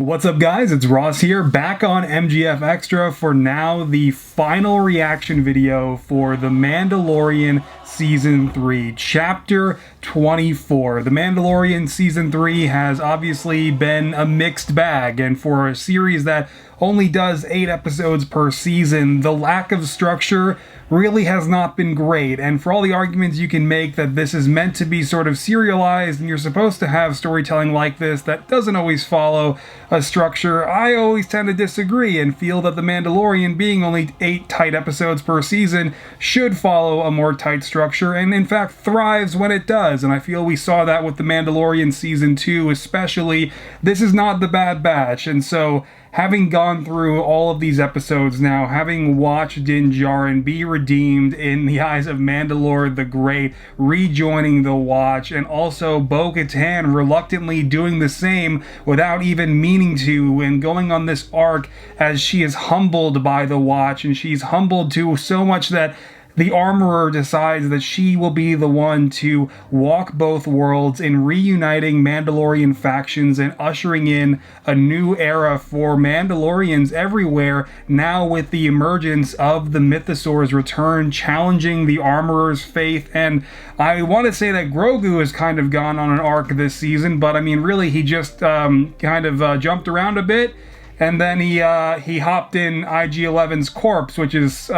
What's up, guys? It's Ross here, back on MGF Extra for now the final reaction video for The Mandalorian Season 3, Chapter 24. The Mandalorian Season 3 has obviously been a mixed bag, and for a series that only does 8 episodes per season, the lack of structure really has not been great. And for all the arguments you can make that this is meant to be sort of serialized and you're supposed to have storytelling like this that doesn't always follow a structure, I always tend to disagree and feel that The Mandalorian, being only 8 tight episodes per season, should follow a more tight structure and in fact thrives when it does. And I feel we saw that with The Mandalorian Season 2 especially. This is not the Bad Batch, and so having gone through all of these episodes now, having watched Din Djarin be redeemed in the eyes of Mandalore the Great, rejoining the Watch, and also Bo-Katan reluctantly doing the same without even meaning to, and going on this arc as she is humbled by the Watch, and she's humbled to so much that the Armorer decides that she will be the one to walk both worlds in reuniting Mandalorian factions and ushering in a new era for Mandalorians everywhere, now with the emergence of the Mythosaur's return, challenging the Armorer's faith. And I want to say that Grogu has kind of gone on an arc this season, but I mean really he just jumped around a bit, and then he hopped in IG-11's corpse, which is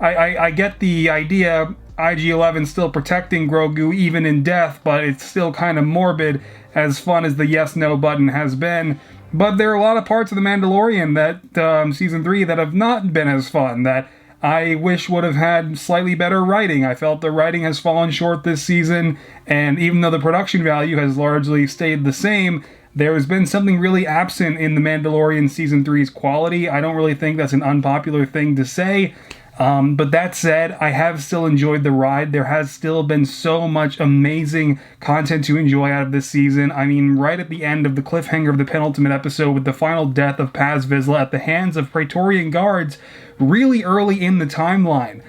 I get the idea, IG-11 still protecting Grogu even in death, but it's still kind of morbid, as fun as the yes-no button has been. But there are a lot of parts of The Mandalorian that, Season 3, that have not been as fun, that I wish would have had slightly better writing. I felt the writing has fallen short this season, and even though the production value has largely stayed the same, there has been something really absent in The Mandalorian Season 3's quality. I don't really think that's an unpopular thing to say. But that said, I have still enjoyed the ride. There has still been so much amazing content to enjoy out of this season. I mean, right at the end of the cliffhanger of the penultimate episode with the final death of Paz Vizsla at the hands of Praetorian guards really early in the timeline.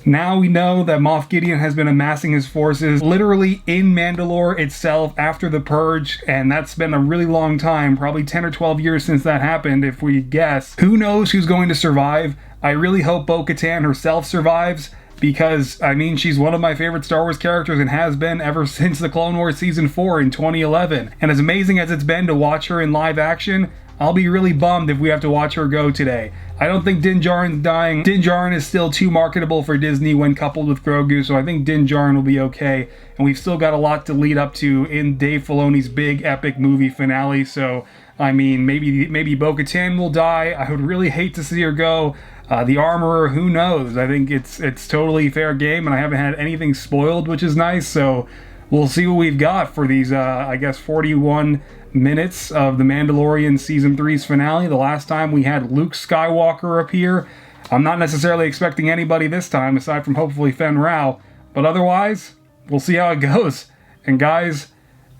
Now we know that Moff Gideon has been amassing his forces literally in Mandalore itself after the Purge, and that's been a really long time, probably 10 or 12 years since that happened, if we guess. Who knows who's going to survive? I really hope Bo-Katan herself survives, because, I mean, she's one of my favorite Star Wars characters and has been ever since the Clone Wars Season 4 in 2011. And as amazing as it's been to watch her in live action, I'll be really bummed if we have to watch her go today. I don't think Din Djarin's dying. Din Djarin is still too marketable for Disney when coupled with Grogu, so I think Din Djarin will be okay. And we've still got a lot to lead up to in Dave Filoni's big epic movie finale, so I mean, maybe Bo-Katan will die. I would really hate to see her go. The Armorer, who knows? I think it's totally fair game, and I haven't had anything spoiled, which is nice, so we'll see what we've got for these, I guess, 41 minutes of The Mandalorian Season 3's finale. The last time we had Luke Skywalker appear. I'm not necessarily expecting anybody this time, aside from hopefully Fen Rao, but otherwise, we'll see how it goes. And guys,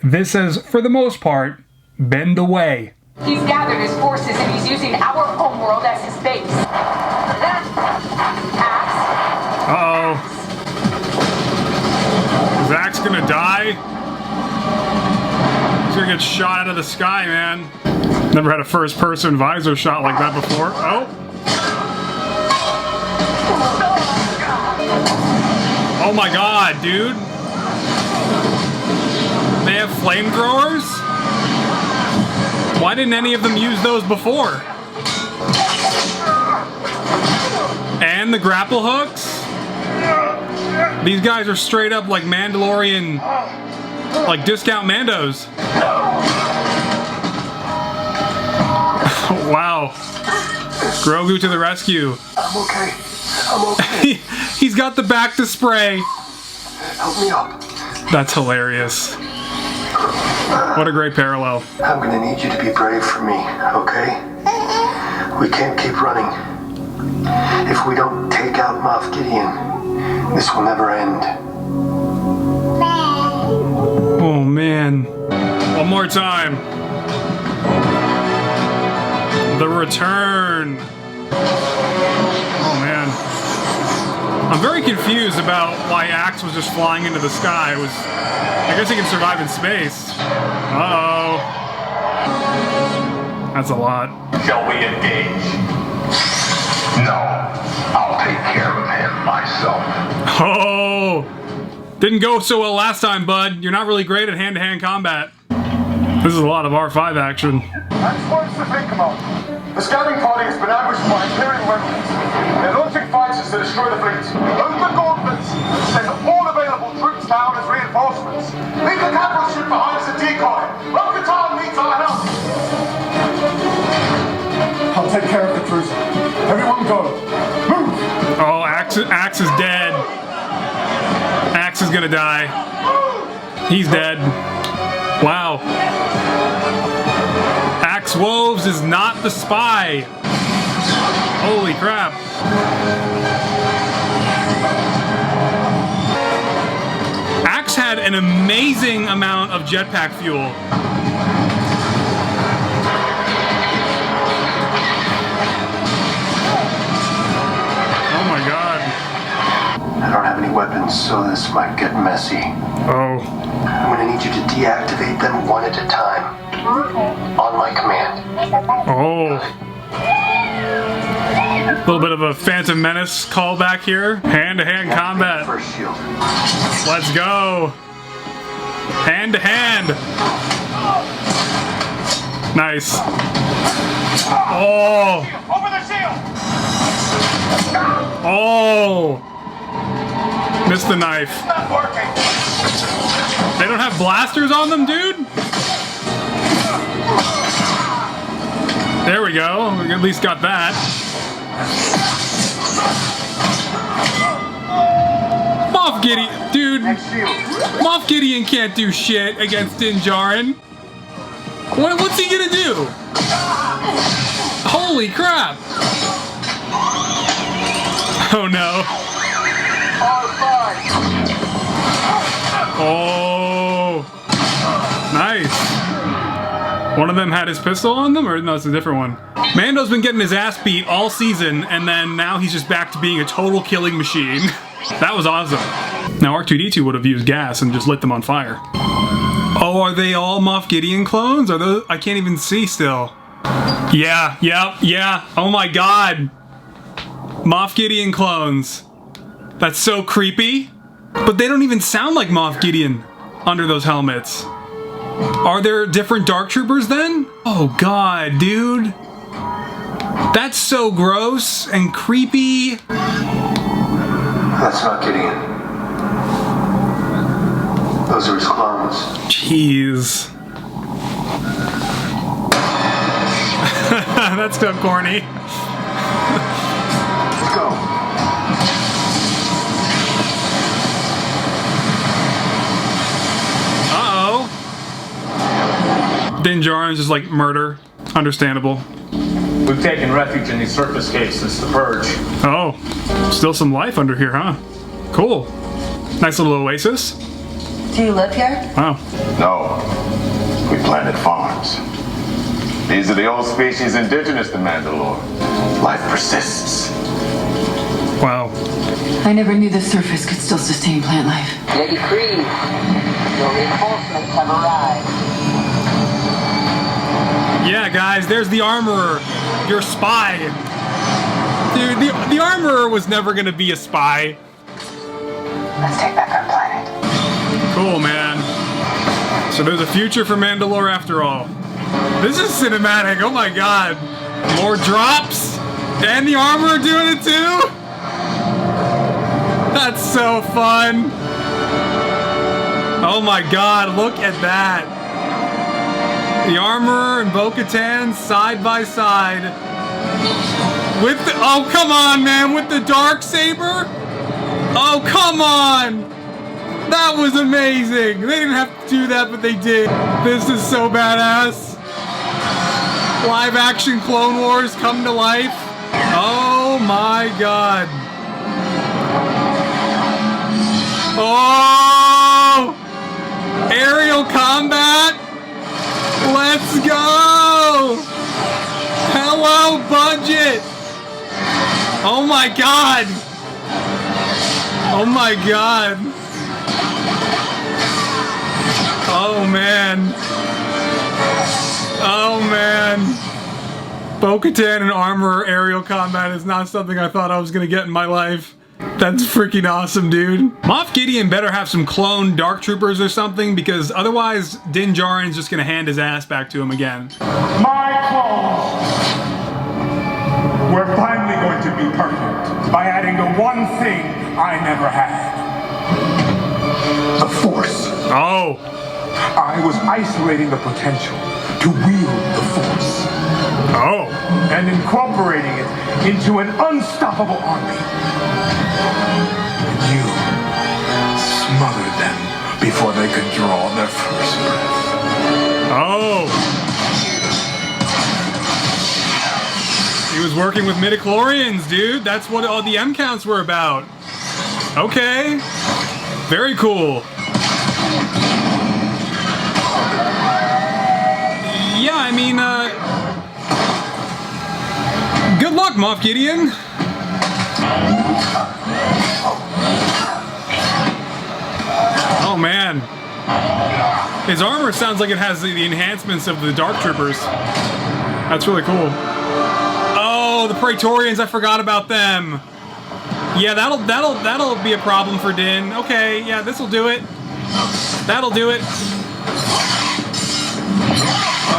this has, for the most part, been the way. He's gathered his forces and he's using our homeworld as his base. Uh-oh. Is Axe gonna die? He's gonna get shot out of the sky, man. Never had a first-person visor shot like that before. Oh! Oh my god, dude! They have flamethrowers? Why didn't any of them use those before? And the grapple hooks? These guys are straight up like Mandalorian, like discount Mandos. Wow. Grogu to the rescue. I'm okay. I'm okay. He's got the back to spray. Help me up. That's hilarious. What a great parallel. I'm gonna need you to be brave for me, okay? We can't keep running. If we don't take out Moff Gideon, this will never end. Oh man. One more time. The return. Oh man. I'm very confused about why Axe was just flying into the sky. I guess he can survive in space. Uh-oh. That's a lot. Shall we engage? No. I'll take care of him myself. Oh! Didn't go so well last time, bud. You're not really great at hand-to-hand combat. This is a lot of R5 action. That's once the thing, Commander. The scouting party has been ambushed by Imperial rebels. They're launching fighters to destroy the fleet. Open the gauntlets. Send all available troops down as reinforcements. Leave the capital ship behind as a decoy. Bo-Katan needs our help. I'll take care of the cruiser. Everyone go. Move! Oh, Axe is dead. Axe is gonna die. He's dead. Wow. Axe Woves is not the spy. Holy crap. Axe had an amazing amount of jetpack fuel. Oh my god. I don't have any weapons, so this might get messy. Oh. I'm gonna need you to deactivate them one at a time. On my command. Oh. A little bit of a Phantom Menace callback here. Hand-to-hand combat. First shield. Let's go. Hand-to-hand. Nice. Oh. Over the shield! Oh. Missed the knife. Not working! They don't have blasters on them, dude? There we go. We at least got that. Moff Gideon, dude. Moff Gideon can't do shit against Din Djarin. What's he gonna do? Holy crap! Oh no. Oh, nice. One of them had his pistol on them, or no, it's a different one. Mando's been getting his ass beat all season, and then now he's just back to being a total killing machine. That was awesome. Now R2-D2 would have used gas and just lit them on fire. Oh, are they all Moff Gideon clones? Are those? I can't even see still. Yeah, yeah. Oh my god. Moff Gideon clones. That's so creepy. But they don't even sound like Moff Gideon under those helmets. Are there different Dark Troopers then? Oh god, dude. That's so gross and creepy. That's not Gideon. Those are his clones. Jeez. That's so corny. Let's go. Din Djarin's just like murder. Understandable. We've taken refuge in these surface caves since the purge. Oh, still some life under here, huh? Cool. Nice little oasis. Do you live here? Wow. No. We planted farms. These are the old species indigenous to Mandalore. Life persists. Wow. I never knew the surface could still sustain plant life. Lady Creed, your reinforcements have arrived. Yeah, guys, there's the Armorer. Your spy. Dude, the Armorer was never gonna be a spy. Let's take back our planet. Cool, man. So there's a future for Mandalore after all. This is cinematic, oh my god. More drops? And the Armorer doing it too? That's so fun. Oh my god, look at that. The Armorer and Bo-Katan side by side. With the, oh come on man, with the darksaber? Oh come on! That was amazing! They didn't have to do that, but they did. This is so badass. Live action Clone Wars come to life. Oh my god. Oh! Aerial combat? Let's go! Hello, budget! Oh my god! Oh my god! Oh man! Oh man! Bo-Katan and armor aerial combat is not something I thought I was gonna get in my life. That's freaking awesome, dude. Moff Gideon better have some clone dark troopers or something, because otherwise Din Djarin's just gonna hand his ass back to him again. My clones were finally going to be perfect by adding the one thing I never had. The Force. Oh. I was isolating the potential to wield the Force. Oh. And incorporating it into an unstoppable army. And you smothered them before they could draw their first breath. Oh. He was working with midichlorians, dude. That's what all the M counts were about. Okay. Very cool. Yeah, I mean, good luck, Moff Gideon. Oh, man. His armor sounds like it has the enhancements of the Dark Troopers. That's really cool. Oh, the Praetorians, I forgot about them. Yeah, that'll be a problem for Din. Okay, yeah, this'll do it. That'll do it.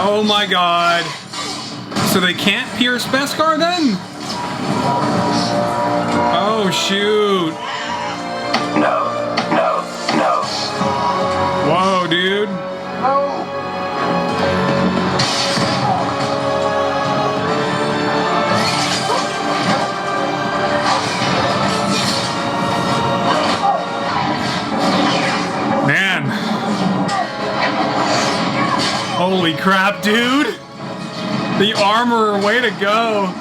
Oh my god. So they can't pierce Beskar then? Oh shoot. No. Whoa, dude. Man. Holy crap, dude. The armor, way to go.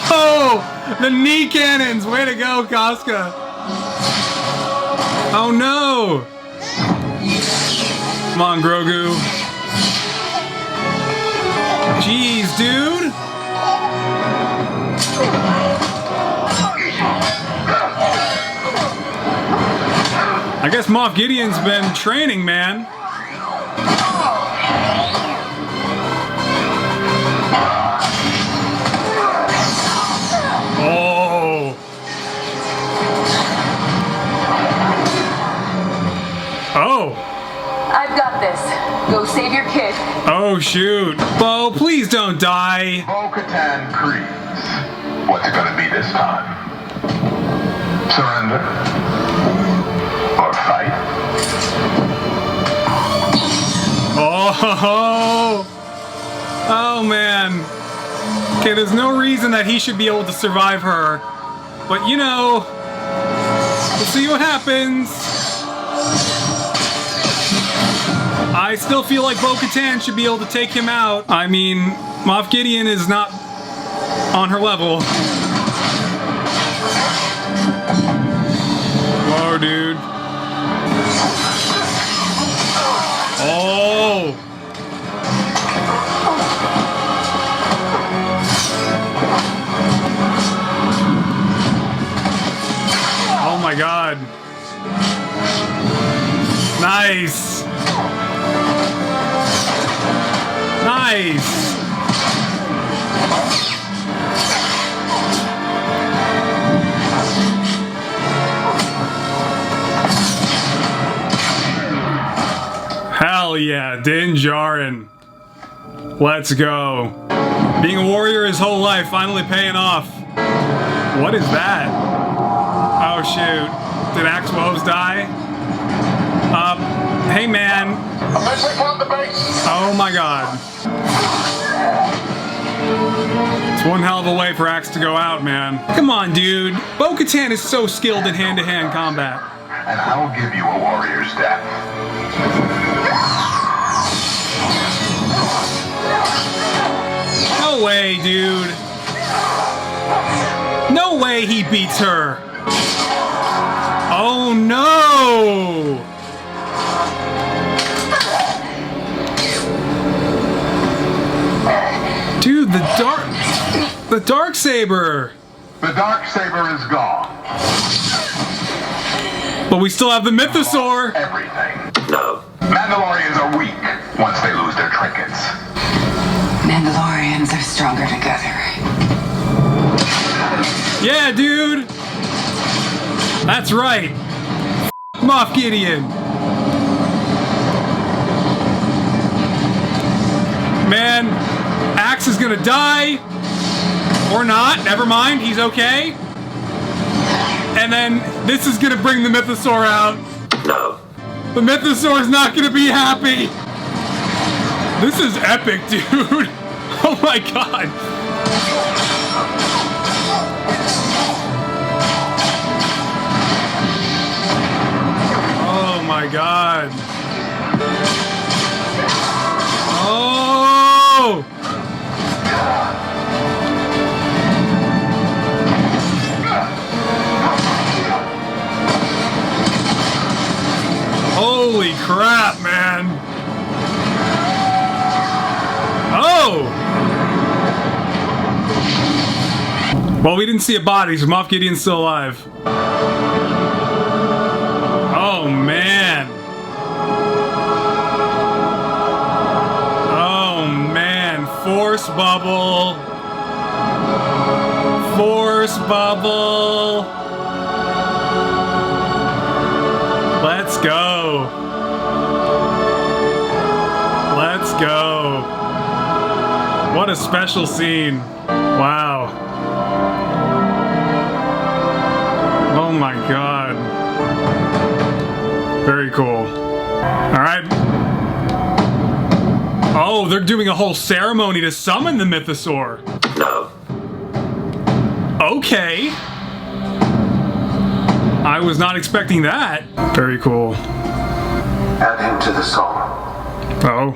Oh, the knee cannons, way to go, Casca. Oh no. Come on, Grogu. Jeez, dude. I guess Moff Gideon's been training, man. Oh. Oh. I've got this. Go save your kid. Oh, shoot. Bo, please don't die. Bo-Katan Kryze. What's it gonna be this time? Surrender? Or fight? Oh. Oh, man. Okay, there's no reason that he should be able to survive her. But, you know, we'll see what happens. I still feel like Bo-Katan should be able to take him out. I mean, Moff Gideon is not on her level. Whoa, dude. Oh! Oh my god. Nice! Nice! Hell yeah, Din Djarin. Let's go. Being a warrior his whole life, finally paying off. What is that? Oh shoot. Did Axe Woves die? Hey man. Oh my god. It's one hell of a way for Axe to go out, man. Come on, dude. Bo-Katan is so skilled in hand-to-hand combat. And I will give you a warrior's death. No way, dude. No way he beats her. Oh no! Dude, the darksaber. The darksaber is gone. But we still have the mythosaur. Everything. No. Mandalorians are weak. Yeah, dude! That's right! Moff Gideon! Man, Axe is gonna die! Or not, never mind, he's okay. And then this is gonna bring the Mythosaur out. No. The Mythosaur is not gonna be happy! This is epic, dude! Oh my god! Oh my god! Oh! Holy crap, man! Oh! Well, we didn't see a body, so Moff Gideon's still alive. Oh, man. Oh, man. Force bubble. Force bubble. Let's go. Let's go. What a special scene. Wow. Oh my god. Very cool. Alright. Oh, they're doing a whole ceremony to summon the Mythosaur. No. Okay. I was not expecting that. Very cool. Add him to the song. Oh.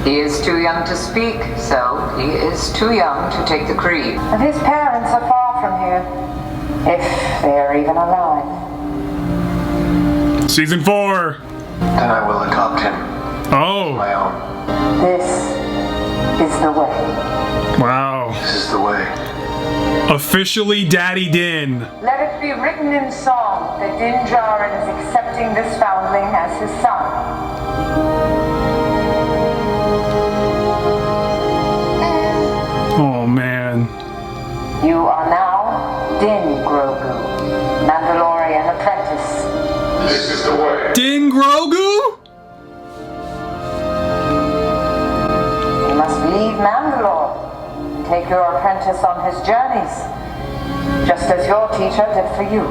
He is too young to speak, so he is too young to take the creed. And his parents are far from here, if they are even alive. Season 4. Then I will adopt him. Oh. My own. This is the way. Wow. This is the way. Officially Daddy Din. Let it be written in song that Din Djarin is accepting this foundling as his son. Oh man. You are now Din Grogu, Mandalorian apprentice. This is the way. Din Grogu? You must leave Mandalore and take your apprentice on his journeys, just as your teacher did for you.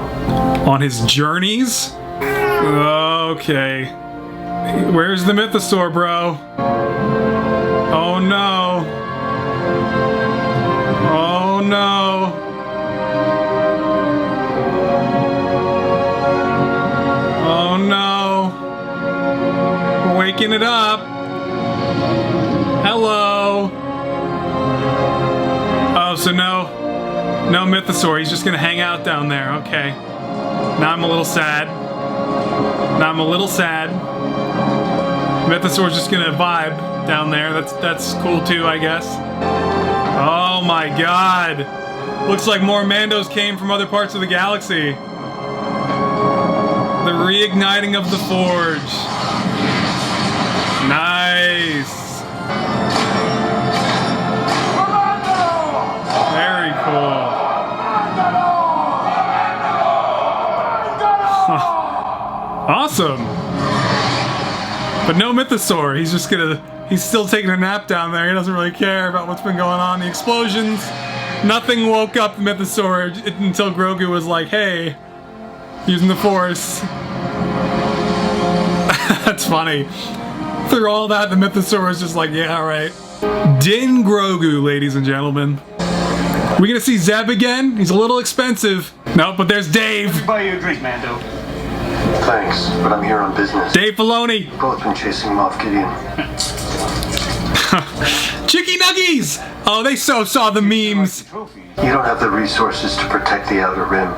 On his journeys? Okay. Where's the Mythosaur, bro? Oh no. Oh no. Oh no. We're waking it up. Hello. Oh, so no Mythosaur. He's just gonna hang out down there. Okay. Now I'm a little sad. Mythosaur's just gonna vibe down there. That's cool too, I guess. Oh my god. Looks like more Mandos came from other parts of the galaxy. The reigniting of the Forge. Nice. Very cool. Awesome. But no Mythosaur. He's still taking a nap down there. He doesn't really care about what's been going on. The explosions. Nothing woke up the Mythosaur until Grogu was like, hey, using the Force. That's funny. Through all that, the Mythosaur is just like, yeah, alright. Din Grogu, ladies and gentlemen. We gonna see Zeb again? He's a little expensive. No, but there's Dave. Buy you a drink, Mando. Thanks, but I'm here on business. Dave Filoni. Both been chasing Moff Gideon. Chicky Nuggies! Oh, they so saw the memes. You don't have the resources to protect the Outer Rim,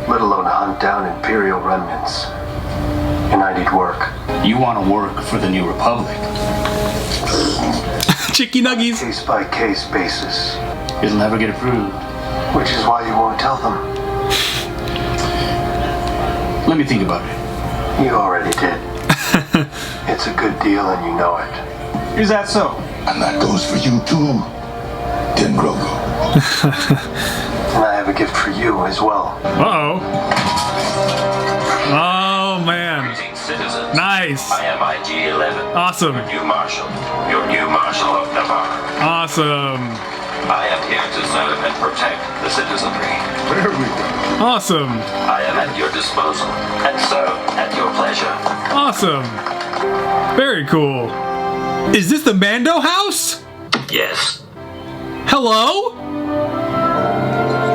let alone hunt down Imperial remnants. And I need work. You want to work for the New Republic. Chicky Nuggies. Case-by-case basis. It'll never get approved. Which is why you won't tell them. Let me think about it. You already did. It's a good deal and you know it. Is that so? And that goes for you too, Din Grogu. And I have a gift for you as well. Uh-oh. Oh, man. Greetings, citizens. Nice. I am IG-11. Awesome. Your new marshal of Navarre. Awesome. I am here to serve and protect the citizenry. There we go. Awesome. I am at your disposal and serve at your pleasure. Awesome. Very cool. Is this the Mando house? Yes. Hello?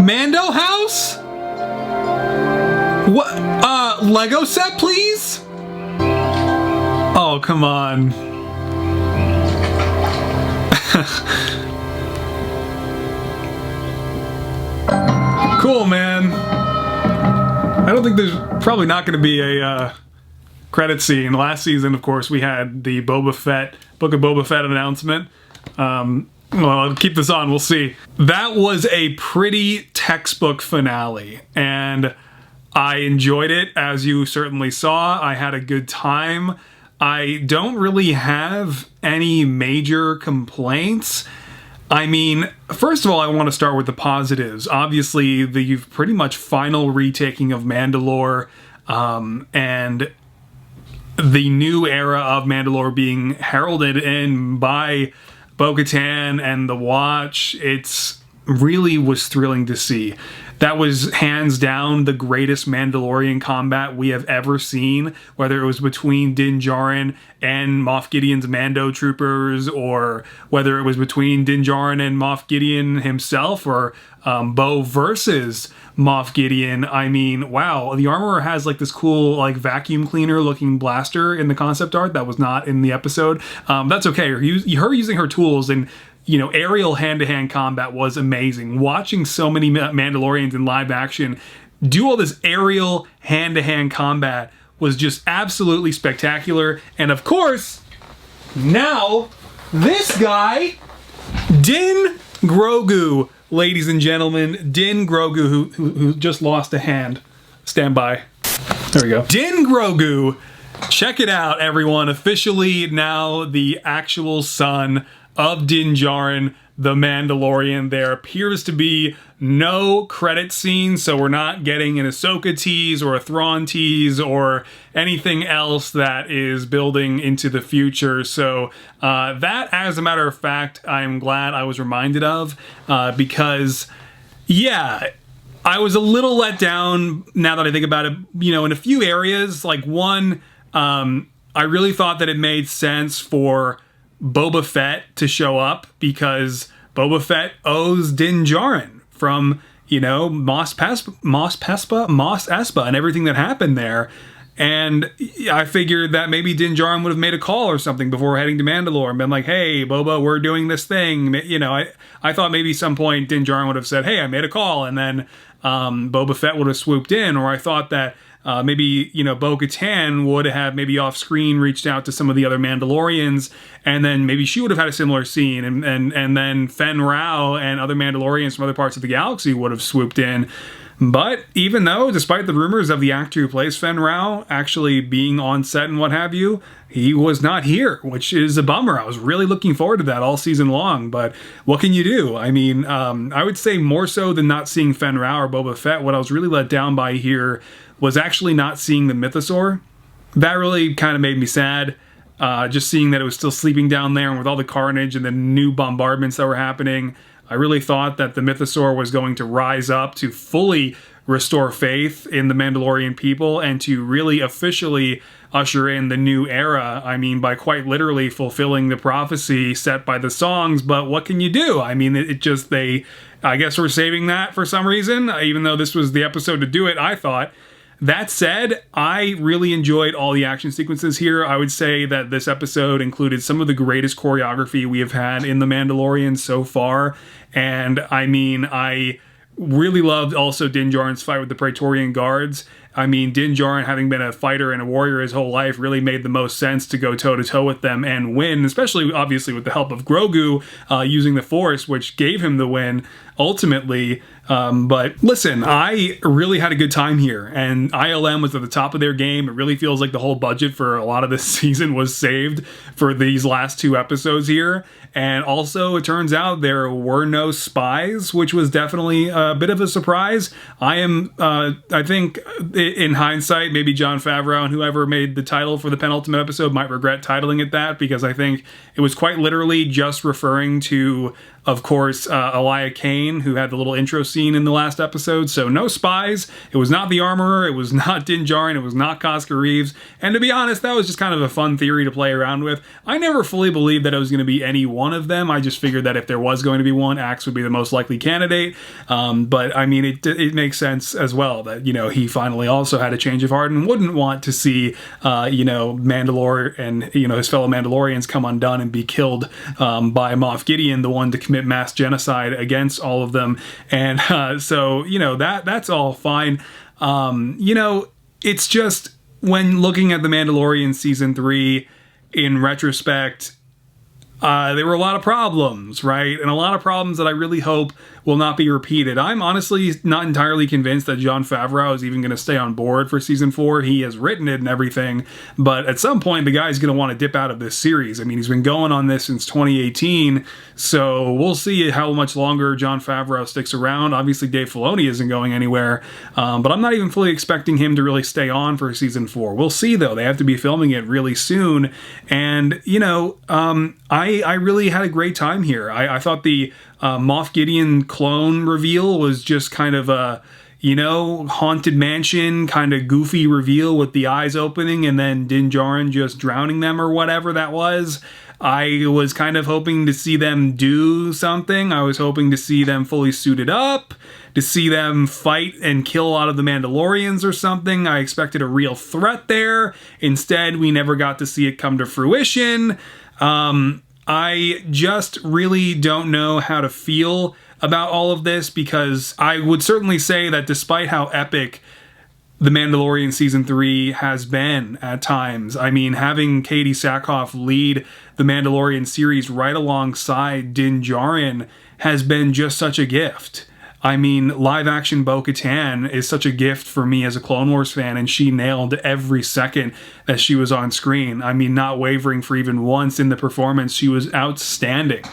Mando house? What? Lego set, please? Oh, come on. Cool, man. I don't think there's probably not going to be a credit scene. Last season, of course, we had the Book of Boba Fett announcement. Well, I'll keep this on, we'll see. That was a pretty textbook finale, and I enjoyed it, as you certainly saw. I had a good time. I don't really have any major complaints. I mean, first of all, I want to start with the positives. Obviously, the pretty much final retaking of Mandalore, and the new era of Mandalore being heralded in by Bo-Katan and the Watch, it's really was thrilling to see. That was hands down the greatest Mandalorian combat we have ever seen, whether it was between Din Djarin and Moff Gideon's Mando troopers, or whether it was between Din Djarin and Moff Gideon himself, or Bo versus Moff Gideon. I mean, wow, the Armorer has like this cool like vacuum cleaner looking blaster in the concept art that was not in the episode. That's okay. Her using her tools and, you know, aerial hand-to-hand combat was amazing. Watching so many Mandalorians in live action do all this aerial hand-to-hand combat was just absolutely spectacular. And of course, now this guy, Din Grogu, ladies and gentlemen, Din Grogu, who just lost a hand. Stand by. There we go. Din Grogu, check it out, everyone. Officially now the actual son of Din Djarin, the Mandalorian. There appears to be no credit scene, so we're not getting an Ahsoka tease or a Thrawn tease or anything else that is building into the future. So that, as a matter of fact, I'm glad I was reminded of, because, yeah, I was a little let down now that I think about it, you know, in a few areas. Like, one, I really thought that it made sense for Boba Fett to show up, because Boba Fett owes Din Djarin from, you know, Mos Espa and everything that happened there. And I figured that maybe Din Djarin would have made a call or something before heading to Mandalore and been like, hey, Boba, we're doing this thing. You know, I thought maybe some point Din Djarin would have said, hey, I made a call, and then Boba Fett would have swooped in. Or I thought that maybe, you know, Bo-Katan would have maybe off screen reached out to some of the other Mandalorians, and then maybe she would have had a similar scene, and then Fen Rao and other Mandalorians from other parts of the galaxy would have swooped in. But even though, despite the rumors of the actor who plays Fen Rao actually being on set and what have you, he was not here, which is a bummer. I was really looking forward to that all season long, but what can you do? I mean, I would say more so than not seeing Fen Rao or Boba Fett, what I was really let down by here was actually not seeing the Mythosaur. That really kind of made me sad. Just seeing that it was still sleeping down there, and with all the carnage and the new bombardments that were happening, I really thought that the Mythosaur was going to rise up to fully restore faith in the Mandalorian people and to really officially usher in the new era. I mean, by quite literally fulfilling the prophecy set by the songs, but what can you do? I mean, I guess we're saving that for some reason, even though this was the episode to do it, I thought. That said, I really enjoyed all the action sequences here. I would say that this episode included some of the greatest choreography we have had in The Mandalorian so far. And I mean, I really loved also Din Djarin's fight with the Praetorian Guards. I mean, Din Djarin, having been a fighter and a warrior his whole life, really made the most sense to go toe-to-toe with them and win, especially, obviously, with the help of Grogu using the Force, which gave him the win, ultimately. But listen, I really had a good time here, and ILM was at the top of their game. It really feels like the whole budget for a lot of this season was saved for these last 2 episodes here. And also, it turns out there were no spies, which was definitely a bit of a surprise. I think, in hindsight, maybe Jon Favreau and whoever made the title for the penultimate episode might regret titling it that, because I think it was quite literally just referring to, of course, Elia Kane, who had the little intro scene in the last episode. So no spies. It was not the Armorer. It was not Din Djarin. It was not Cosca Reeves. And to be honest, that was just kind of a fun theory to play around with. I never fully believed that it was going to be any one of them. I just figured that if there was going to be one, Axe would be the most likely candidate. But I mean, it makes sense as well that, he finally also had a change of heart and wouldn't want to see, Mandalore and, his fellow Mandalorians come undone and be killed by Moff Gideon, the one to commit mass genocide against all of them. And so, that's all fine. It's just, when looking at The Mandalorian Season 3 in retrospect, there were a lot of problems, right? And a lot of problems that I really hope will not be repeated. I'm honestly not entirely convinced that Jon Favreau is even going to stay on board for Season 4. He has written it and everything, but at some point the guy's going to want to dip out of this series. I mean, he's been going on this since 2018, so we'll see how much longer Jon Favreau sticks around. Obviously, Dave Filoni isn't going anywhere, but I'm not even fully expecting him to really stay on for Season 4. We'll see, though. They have to be filming it really soon, and, I really had a great time here. I thought the Moff Gideon clone reveal was just kind of a, Haunted Mansion kind of goofy reveal with the eyes opening and then Din Djarin just drowning them or whatever that was. I was kind of hoping to see them do something. I was hoping to see them fully suited up, to see them fight and kill a lot of the Mandalorians or something. I expected a real threat there. Instead, we never got to see it come to fruition. I just really don't know how to feel about all of this, because I would certainly say that despite how epic The Mandalorian Season 3 has been at times, I mean, having Katie Sackhoff lead The Mandalorian series right alongside Din Djarin has been just such a gift. I mean, live-action Bo-Katan is such a gift for me as a Clone Wars fan, and she nailed every second that she was on screen. I mean, not wavering for even once in the performance. She was outstanding.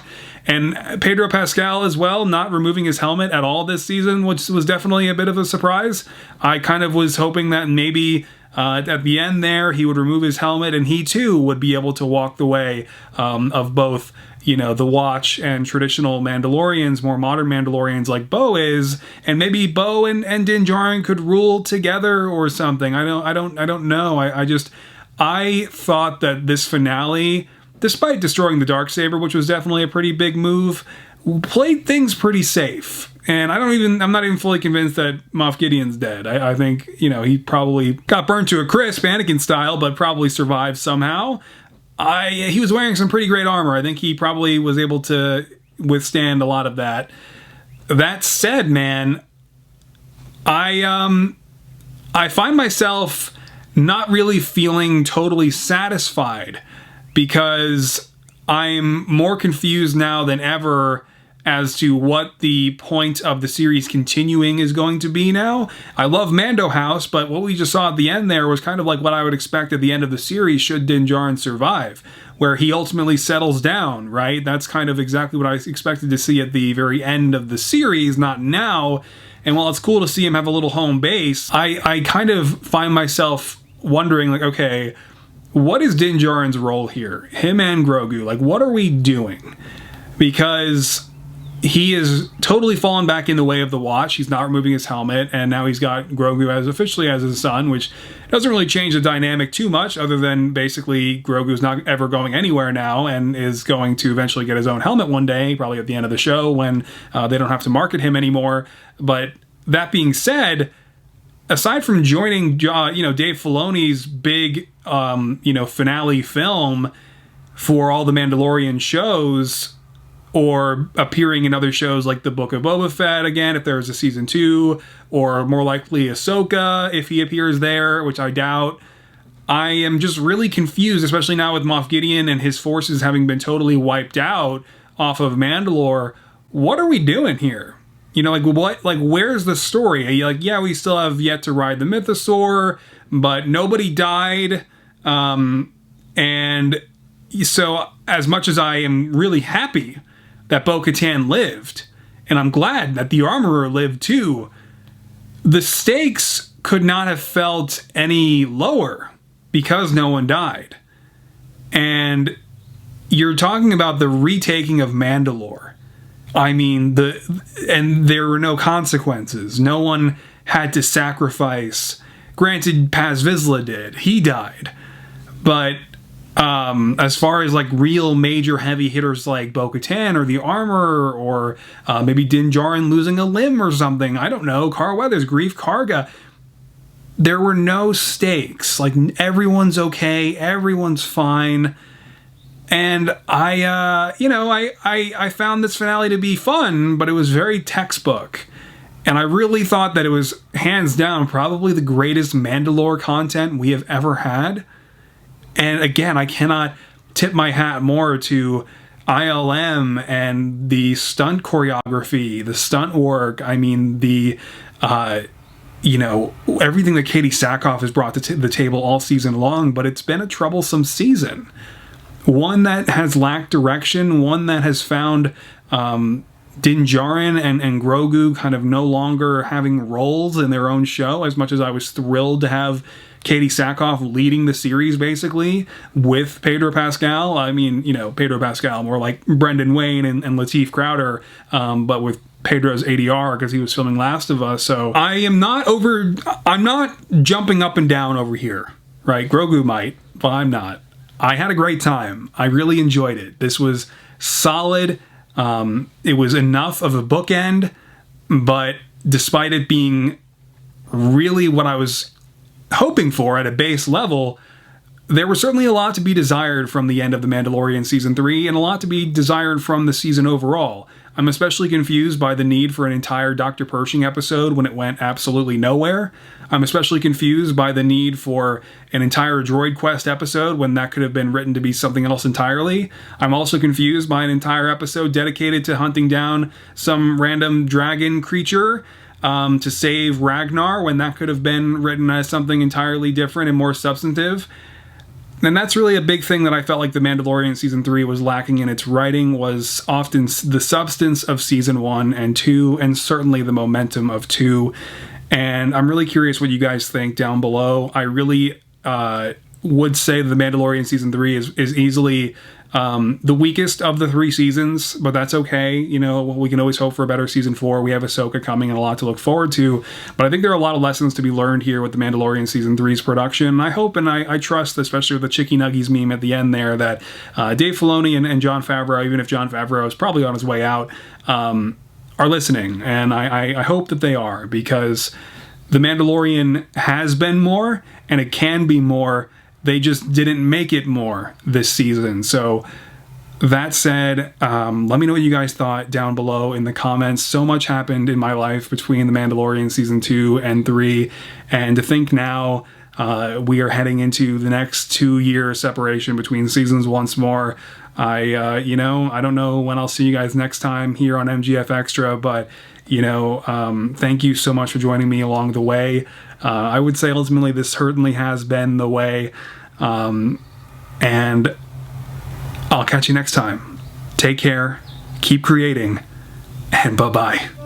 And Pedro Pascal as well, not removing his helmet at all this season, which was definitely a bit of a surprise. I kind of was hoping that maybe at the end there, he would remove his helmet and he too would be able to walk the way of both, the Watch and traditional Mandalorians, more modern Mandalorians like Bo is, and maybe Bo and Din Djarin could rule together or something. I don't know. I thought that this finale, despite destroying the darksaber, which was definitely a pretty big move, played things pretty safe. And I'm not even fully convinced that Moff Gideon's dead. I think, he probably got burnt to a crisp, Anakin style, but probably survived somehow. He was wearing some pretty great armor. I think he probably was able to withstand a lot of that. That said, man, I find myself not really feeling totally satisfied, because I'm more confused now than ever as to what the point of the series continuing is going to be now. I love Mando House, but what we just saw at the end there was kind of like what I would expect at the end of the series should Din Djarin survive, where he ultimately settles down, right? That's kind of exactly what I expected to see at the very end of the series, not now. And while it's cool to see him have a little home base, I kind of find myself wondering, like, okay, what is Din Djarin's role here? Him and Grogu, like, what are we doing? Because he is totally fallen back in the way of the Watch. He's not removing his helmet, and now he's got Grogu officially as his son, which doesn't really change the dynamic too much, other than basically Grogu's not ever going anywhere now and is going to eventually get his own helmet one day, probably at the end of the show when they don't have to market him anymore. But that being said, aside from joining, Dave Filoni's big, finale film for all the Mandalorian shows, or appearing in other shows like the Book of Boba Fett again, if there's a season 2, or more likely Ahsoka if he appears there, which I doubt. I am just really confused, especially now with Moff Gideon and his forces having been totally wiped out off of Mandalore. What are we doing here? You know, like, what, like, where's the story? Are you like, yeah, we still have yet to ride the mythosaur, but nobody died. And so as much as I am really happy that Bo-Katan lived, and I'm glad that the Armorer lived too, the stakes could not have felt any lower because no one died. And you're talking about the retaking of Mandalore. I mean, and there were no consequences. No one had to sacrifice. Granted, Paz Vizsla did. He died. But as far as like real major heavy hitters like Bo-Katan or the Armorer or maybe Din Djarin losing a limb or something, I don't know, Carl Weathers, Grief Karga, there were no stakes. Like, everyone's okay, everyone's fine. And I found this finale to be fun, but it was very textbook. And I really thought that it was, hands down, probably the greatest Mandalore content we have ever had. And again, I cannot tip my hat more to ILM and the stunt choreography, the stunt work. I mean, everything that Katie Sackhoff has brought to the table all season long, but it's been a troublesome season. One that has lacked direction, one that has found Din Djarin and Grogu kind of no longer having roles in their own show, as much as I was thrilled to have Katie Sackhoff leading the series, basically, with Pedro Pascal. I mean, Pedro Pascal, more like Brendan Wayne and Lateef Crowder, but with Pedro's ADR, because he was filming Last of Us. So I'm not jumping up and down over here, right? Grogu might, but I'm not. I had a great time. I really enjoyed it. This was solid. It was enough of a bookend, but despite it being really what I was hoping for at a base level, there was certainly a lot to be desired from the end of The Mandalorian Season 3, and a lot to be desired from the season overall. I'm especially confused by the need for an entire Dr. Pershing episode when it went absolutely nowhere. I'm especially confused by the need for an entire Droid Quest episode when that could have been written to be something else entirely. I'm also confused by an entire episode dedicated to hunting down some random dragon creature to save Ragnar when that could have been written as something entirely different and more substantive. And that's really a big thing that I felt like The Mandalorian Season 3 was lacking in its writing, was often the substance of Season 1 and 2, and certainly the momentum of 2. And I'm really curious what you guys think down below. I really would say that The Mandalorian Season 3 is easily the weakest of the 3 seasons, but that's okay. We can always hope for a better Season 4. We have Ahsoka coming and a lot to look forward to, but I think there are a lot of lessons to be learned here with The Mandalorian Season 3's production. I hope and I trust, especially with the Chicky Nuggies meme at the end there, that Dave Filoni and Jon Favreau, even if Jon Favreau is probably on his way out, are listening, and I hope that they are, because The Mandalorian has been more, and it can be more. They just didn't make it more this season. So that said, let me know what you guys thought down below in the comments. So much happened in my life between The Mandalorian Season 2 and 3, and to think now we are heading into the next 2-year separation between seasons once more. I don't know when I'll see you guys next time here on MGF Extra, but thank you so much for joining me along the way. I would say ultimately this certainly has been the way, and I'll catch you next time. Take care, keep creating, and bye-bye.